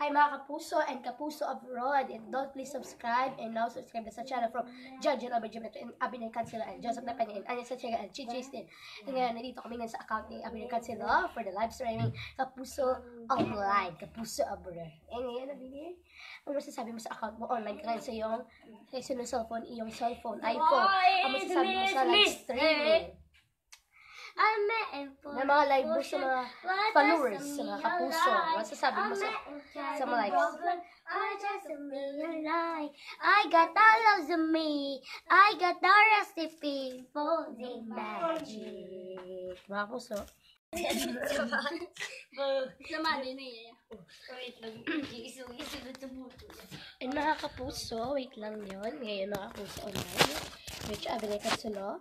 Hi mga kapuso and kapuso abroad, and don't please subscribe and now subscribe sa channel from Judge and Abinay Cancelo and Joseph Napanya and Anya Sachiga and Chichis din. And ngayon, nandito kami ngayon sa account ni Abinay Cancelo for the live streaming Kapuso Online, Kapuso Abroad. And ngayon, Abinay, ano masasabi mo sa account mo online ka sa iyong cellphone, iPhone, ano masasabi mo sa live streaming? Na mga live mo sa mga followers, sa mga kapuso, masasabi mo sa mga lives. I got all of me. I got the recipe for the magic. Mga kapuso. And mga kapuso, wait lang yun. Ngayon mga kapuso online. Which Abinay Cancelo.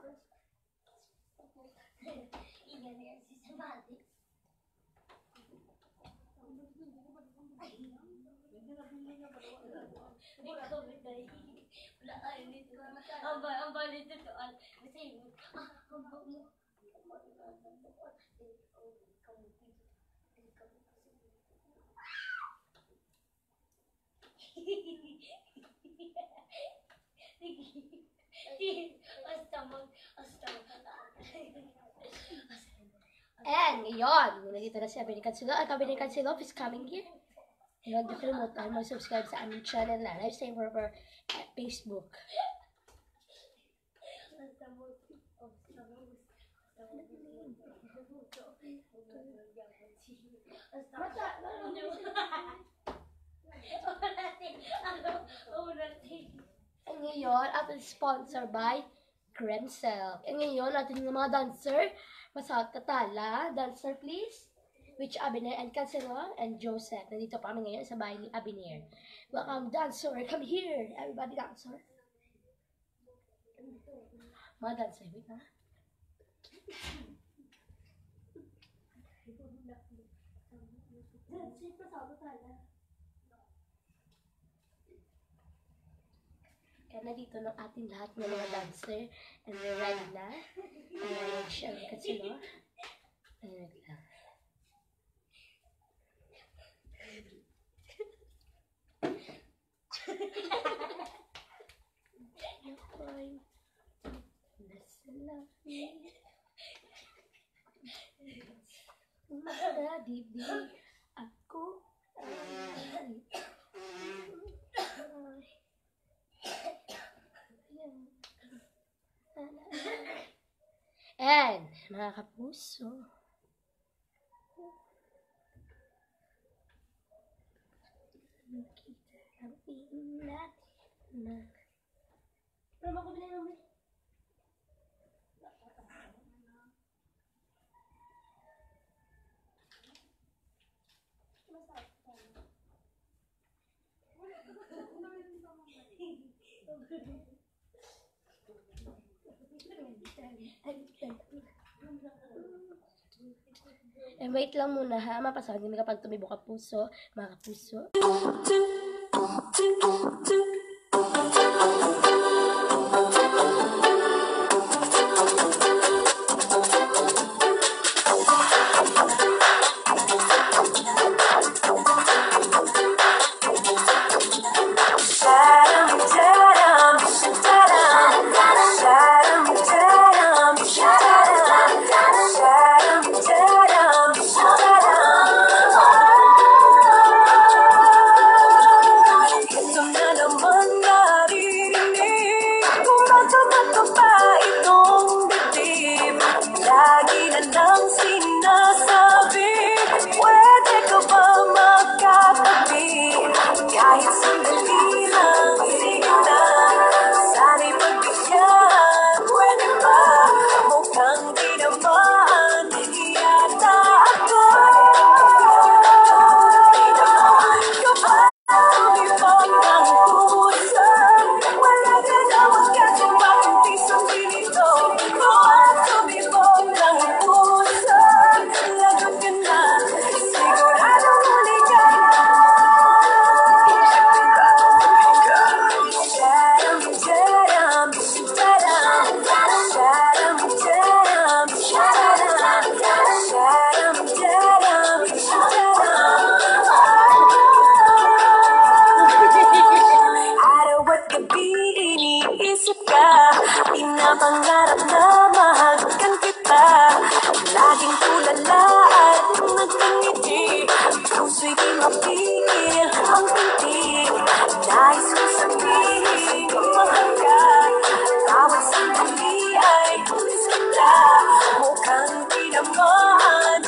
And ngayon, nandito na si Abinay Cancelo. At Abinay Cancelo is coming here. And huwag niyo kalimutan mag-subscribe sa aming channel na Lifestyle Forever at Facebook. And ngayon, ating sponsor by Kremcel. And ngayon, ating mga dancer, Masahot Katala. Dancer, please. Which Abinay and Cancelo and Joseph. Nandito pa kami ngayon sa bahay ni Abinay. Welcome, dancer. Come here. Everybody, dancer. Mga dancer, wait na. Kaya nandito ng ating lahat ng mga dancer. And we're ready na. And siya ang Cancelo. And ready na. Didi ako and mga kapuso, nakita natin na pero makabili naman. And wait lang muna ha, mapasakit kami kapag tumibo kapuso, mga kapuso. puso'y di mapigil ang tindig. Nais ko sabihin kung mahal ka, bawat sandali ay gusto kita. Mukhang tinamahan